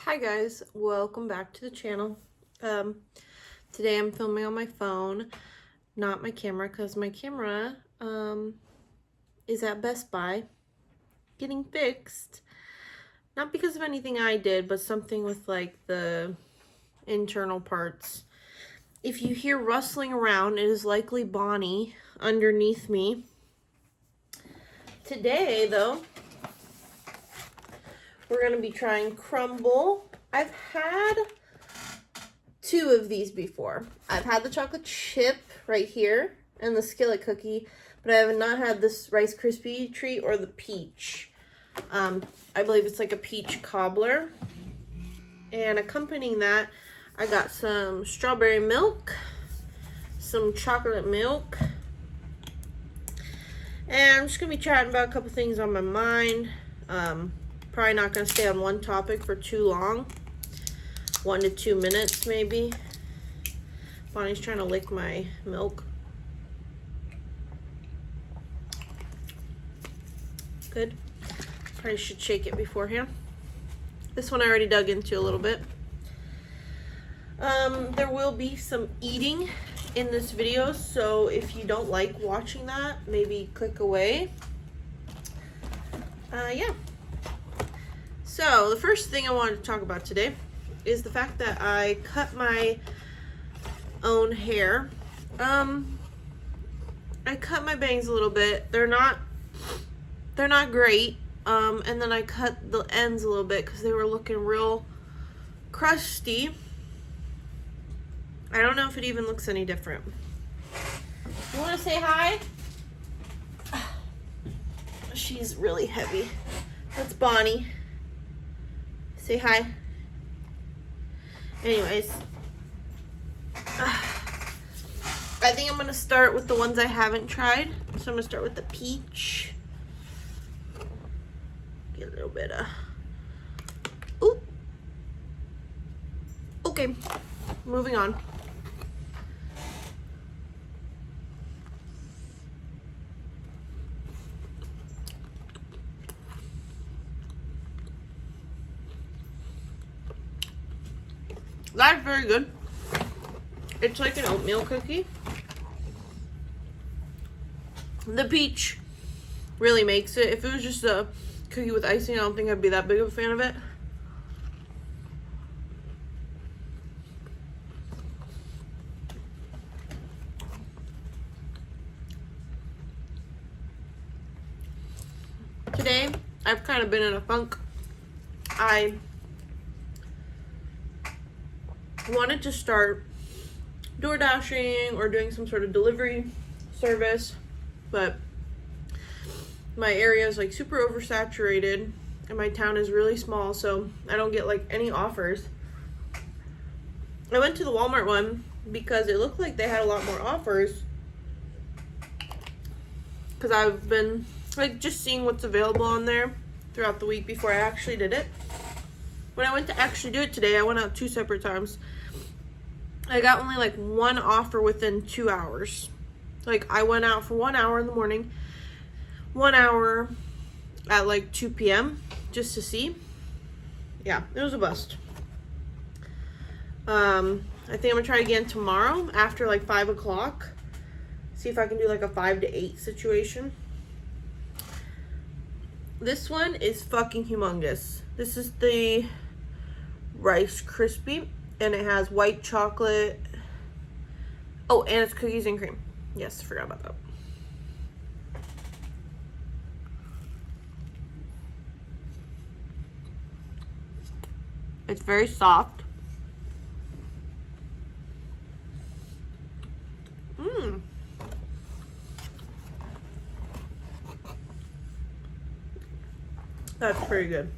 Hi guys, welcome back to the channel. Today I'm filming on my phone, not my camera, because my camera is at Best Buy getting fixed. Not because of anything I did, but something with like the internal parts. If you hear rustling around, it is likely Bonnie underneath me. Today though, we're going to be trying Crumbl. I've had two of these before. I've had the chocolate chip right here and the skillet cookie, but I have not had this Rice Krispie treat or the peach. I believe it's like a peach cobbler. And accompanying that, I got some strawberry milk, some chocolate milk, and I'm just going to be chatting about a couple things on my mind. Probably not going to stay on one topic for too long. 1 to 2 minutes maybe. Bonnie's trying to lick my milk. Good. Probably should shake it beforehand. This one I already dug into a little bit. There will be some eating in this video, so if you don't like watching that, maybe click away. Yeah. So the first thing I wanted to talk about today is the fact that I cut my own hair. I cut my bangs a little bit. They're not great. And then I cut the ends a little bit because they were looking real crusty. I don't know if it even looks any different. You want to say hi? She's really heavy. That's Bonnie. Say hi. Anyways, I think I'm going to start with the ones I haven't tried. So I'm going to start with the peach. Get a little bit of... Ooh. Okay, moving on. That's very good. It's like an oatmeal cookie. The peach really makes it. If it was just a cookie with icing, I don't think I'd be that big of a fan of it. Today, I've kind of been in a funk. I wanted to start door dashing or doing some sort of delivery service, but my area is like super oversaturated and my town is really small, so I don't get like any offers. I went to the Walmart one because it looked like they had a lot more offers, because I've been like just seeing what's available on there throughout the week before I actually did it. When I went to actually do it today, I went out 2 separate times. I got only like one offer within 2 hours. Like I went out for 1 hour in the morning, 1 hour at like 2 p.m. just to see. Yeah, it was a bust. I think I'm gonna try again tomorrow after like 5 o'clock. See if I can do like a 5 to 8 situation. This one is fucking humongous. This is the Rice Krispie, and it has white chocolate. Oh, and it's cookies and cream. Yes, forgot about that. It's very soft. Mmm. That's pretty good.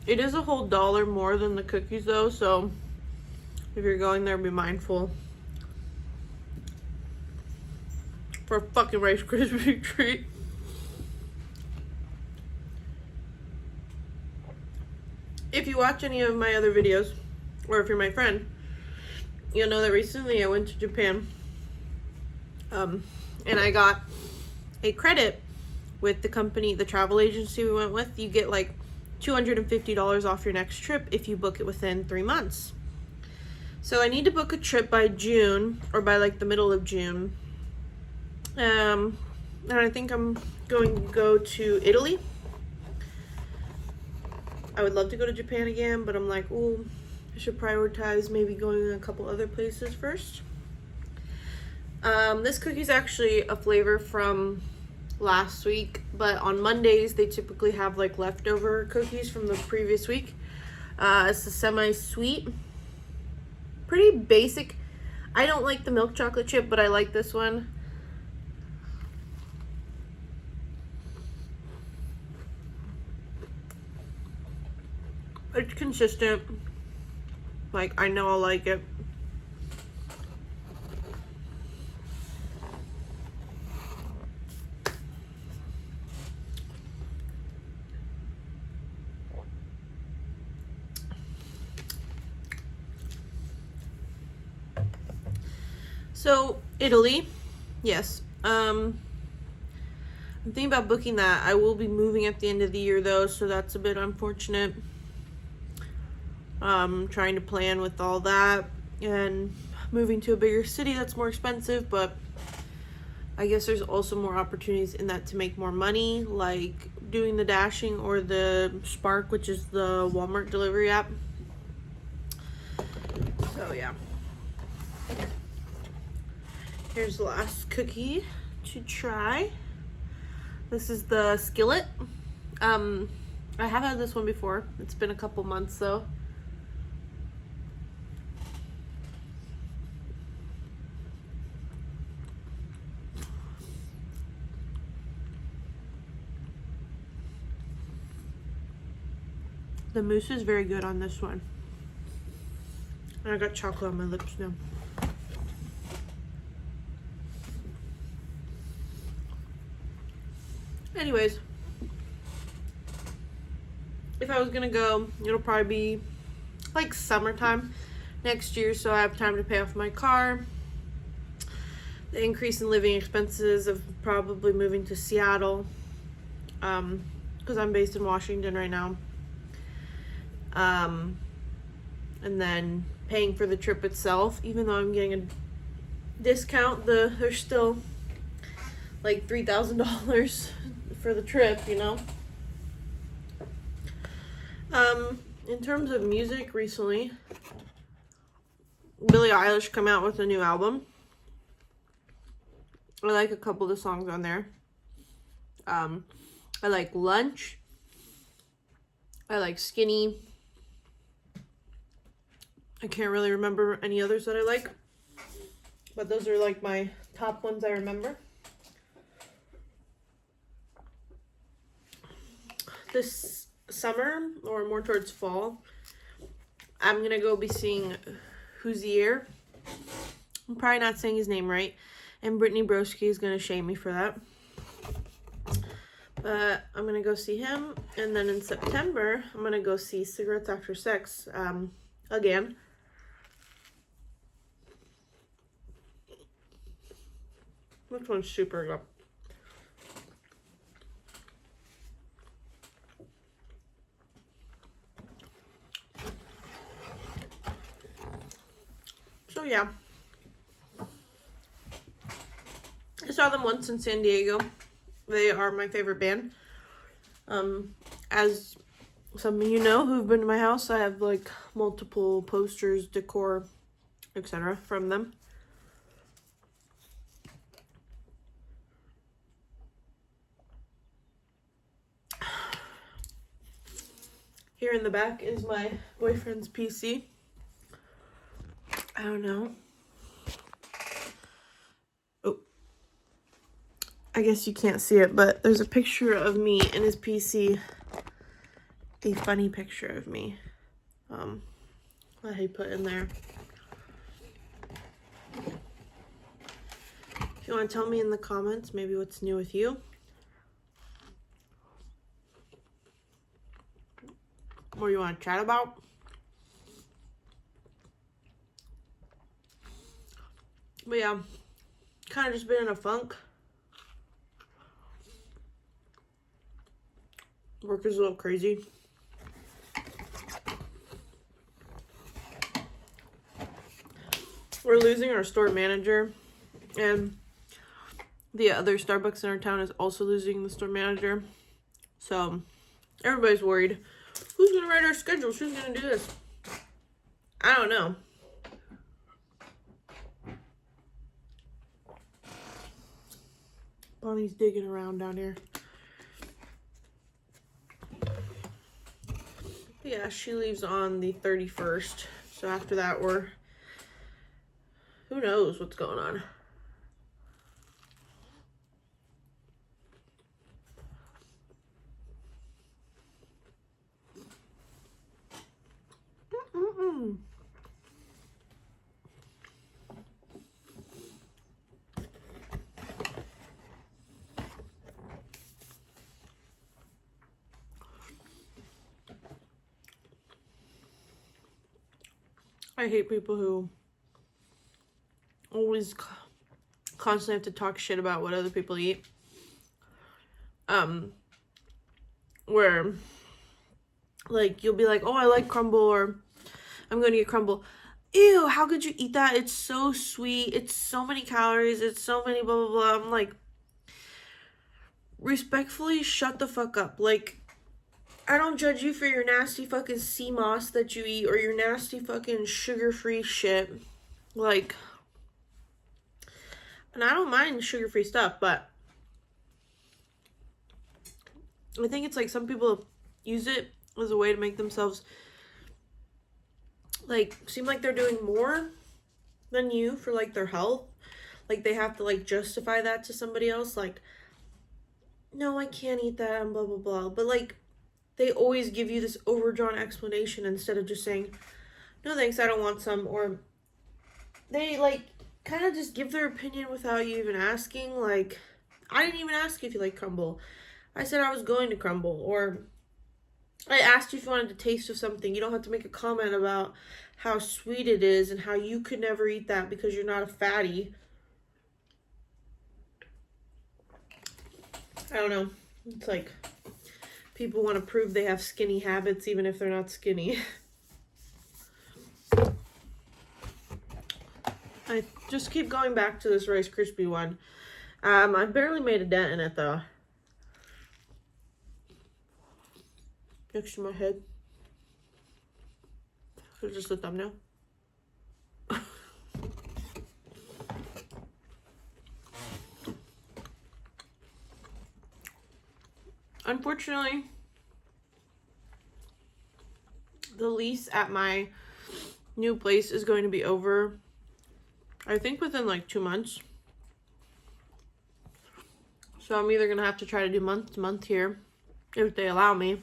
It is a whole $1 more than the cookies though, so if you're going there, be mindful. For a fucking Rice Krispie treat. If you watch any of my other videos, or if you're my friend, you'll know that recently I went to Japan. And I got a credit with the company, the travel agency we went with. You get like $250 off your next trip if you book it within 3 months. So I need to book a trip by June, or by like the middle of June. And I think I'm going to go to Italy. I would love to go to Japan again, but I'm like, ooh, I should prioritize maybe going to a couple other places first. This cookie is actually a flavor from last week, but on Mondays they typically have like leftover cookies from the previous week. It's the semi-sweet, pretty basic. I don't like the milk chocolate chip, but I like this one. It's consistent. Like, I know I'll like it. So, Italy, yes. I'm thinking about booking that. I will be moving at the end of the year though, so that's a bit unfortunate. Trying to plan with all that and moving to a bigger city that's more expensive, but I guess there's also more opportunities in that to make more money, like doing the Dashing or the Spark, which is the Walmart delivery app. So yeah. Here's the last cookie to try. This is the Skillet. I have had this one before. It's been a couple months though. The mousse is very good on this one. And I got chocolate on my lips now. Anyways, if I was gonna go, it'll probably be like summertime next year, so I have time to pay off my car. The increase in living expenses of probably moving to Seattle, because I'm based in Washington right now. And then paying for the trip itself, even though I'm getting a discount, there's still like $3,000 for the trip, you know. In terms of music, recently Billie Eilish come out with a new album. I like a couple of the songs on there. I like Lunch. I like Skinny. I can't really remember any others that I like, but those are like my top ones I remember. This summer, or more towards fall, I'm gonna go be seeing Hozier. I'm probably not saying his name right, and Brittany Broski is gonna shame me for that. But I'm gonna go see him, and then in September, I'm gonna go see Cigarettes After Sex again. This one's super good. So yeah, I saw them once in San Diego. They are my favorite band. As some of you know who've been to my house, I have like multiple posters, decor, etc. from them. Here in the back is my boyfriend's PC. I don't know. Oh, I guess you can't see it, but there's a picture of me in his PC. A funny picture of me. That he put in there. If you want to tell me in the comments maybe what's new with you. What you want to chat about? But yeah, kind of just been in a funk. Work is a little crazy. we're losing our store manager, and the other Starbucks in our town is also losing the store manager. So everybody's worried. Who's gonna write our schedules? Who's gonna do this? I don't know. Bonnie's digging around down here. Yeah, she leaves on the 31st. So after that, who knows what's going on. I hate people who always constantly have to talk shit about what other people eat. Where, like, you'll be like, oh, I like Crumbl, or I'm going to get Crumbl. Ew, how could you eat that? It's so sweet. It's so many calories. It's so many blah, blah, blah. I'm like, respectfully, shut the fuck up. Like, I don't judge you for your nasty fucking sea moss that you eat or your nasty fucking sugar-free shit. Like, and I don't mind sugar-free stuff, but I think it's like some people use it as a way to make themselves, like, seem like they're doing more than you for, like, their health. Like, they have to, like, justify that to somebody else. Like, no, I can't eat that and blah, blah, blah. But, like, they always give you this overdrawn explanation instead of just saying, no thanks, I don't want some. Or they, like, kind of just give their opinion without you even asking. Like, I didn't even ask if you like Crumbl. I said I was going to Crumbl. Or I asked you if you wanted a taste of something. You don't have to make a comment about how sweet it is and how you could never eat that because you're not a fatty. I don't know. It's like people want to prove they have skinny habits even if they're not skinny. I just keep going back to this Rice Krispie one. I barely made a dent in it though. Next to my head. So just the thumbnail. Unfortunately, the lease at my new place is going to be over, I think, within like 2 months. So I'm either going to have to try to do month to month here, if they allow me,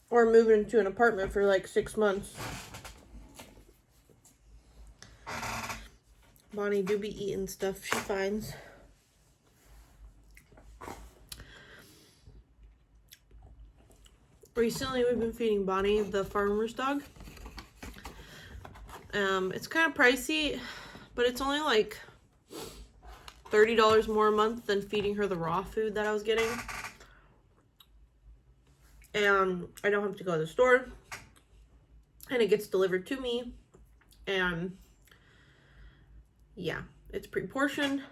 or move into an apartment for like 6 months. Bonnie do be eating stuff she finds. Recently, we've been feeding Bonnie the farmer's dog. It's kind of pricey, but it's only like $30 more a month than feeding her the raw food that I was getting. And I don't have to go to the store. And it gets delivered to me. And yeah, it's pre-portioned.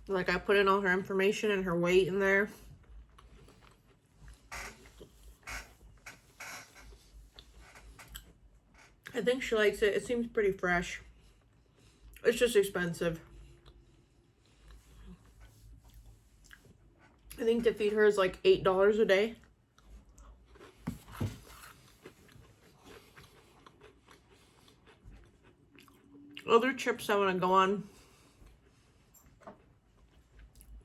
Like, I put in all her information and her weight in there. I think she likes it. It seems pretty fresh. It's just expensive. I think to feed her is like $8 a day. Other trips I want to go on.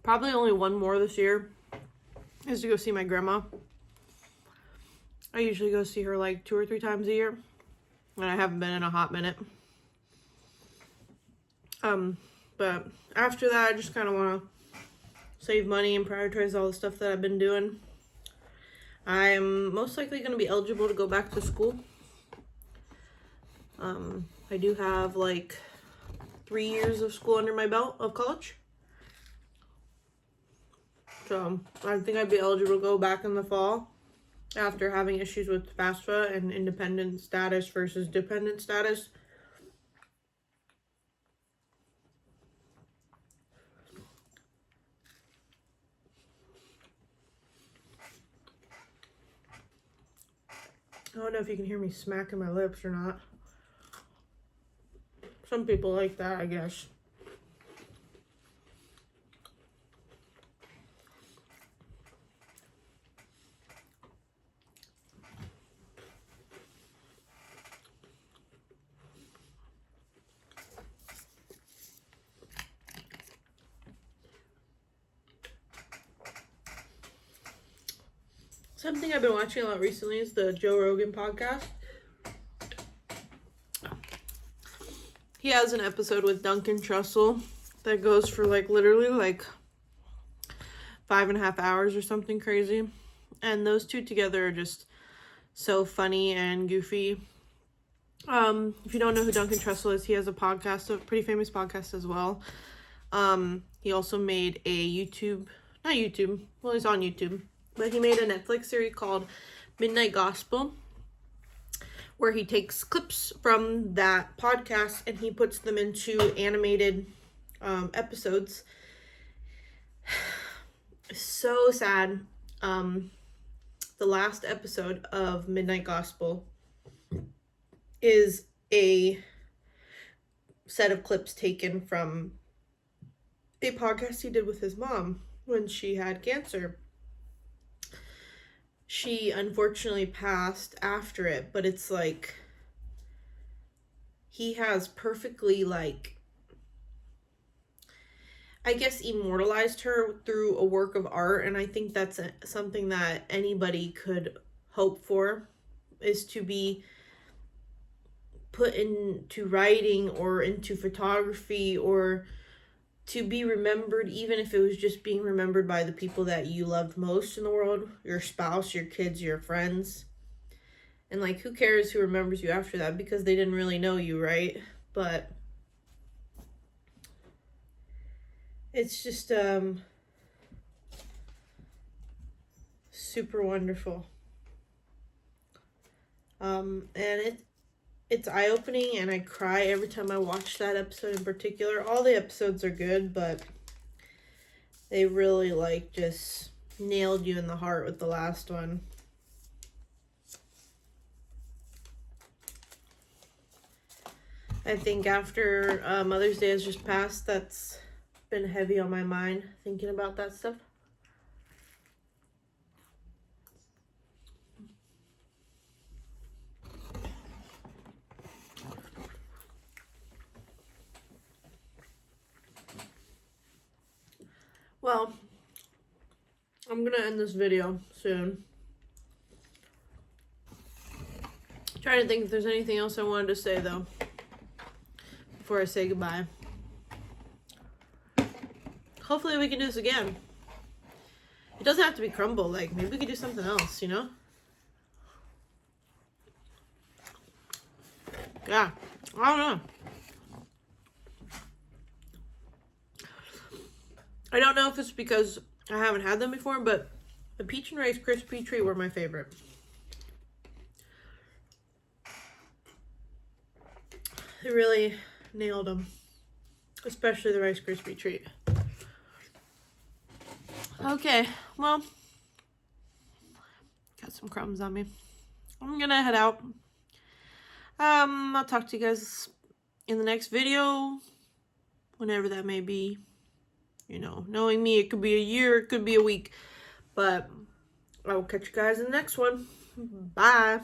Probably only one more this year is to go see my grandma. I usually go see her like 2 or 3 times a year, and I haven't been in a hot minute. But after that, I just kind of want to save money and prioritize all the stuff that I've been doing. I'm most likely going to be eligible to go back to school. I do have like 3 years of school under my belt of college. So I think I'd be eligible to go back in the fall. after having issues with FAFSA and independent status versus dependent status. I don't know if you can hear me smacking my lips or not. Some people like that, I guess. Something I've been watching a lot recently is the Joe Rogan podcast. He has an episode with Duncan Trussell that goes for like literally like 5.5 hours or something crazy. And those two together are just so funny and goofy. If you don't know who Duncan Trussell is, he has a podcast, a pretty famous podcast as well. He also made a not YouTube, well, he's on YouTube, but he made a Netflix series called Midnight Gospel, where he takes clips from that podcast and he puts them into animated episodes. So sad. The last episode of Midnight Gospel is a set of clips taken from a podcast he did with his mom when she had cancer. She unfortunately passed after it, but it's like he has perfectly, like, I guess, immortalized her through a work of art, and I think that's something that anybody could hope for, is to be put into writing or into photography, or to be remembered, even if it was just being remembered by the people that you loved most in the world, your spouse, your kids, your friends. And like, who cares who remembers you after that, because they didn't really know you, right? But it's just super wonderful. And it's eye-opening, and I cry every time I watch that episode in particular. All the episodes are good, but they really, like, just nailed you in the heart with the last one. I think after Mother's Day has just passed, that's been heavy on my mind, thinking about that stuff. Well, I'm gonna end this video soon. Trying to think if there's anything else I wanted to say, though, before I say goodbye. Hopefully we can do this again. It doesn't have to be Crumbl. Like, maybe we could do something else, you know? Yeah, I don't know. I don't know if it's because I haven't had them before, but the peach and rice crispy treat were my favorite. They really nailed them, especially the Rice Krispie treat. Okay, well, got some crumbs on me. I'm gonna head out. I'll talk to you guys in the next video, whenever that may be. You know, knowing me, it could be a year, it could be a week, but I will catch you guys in the next one. Bye.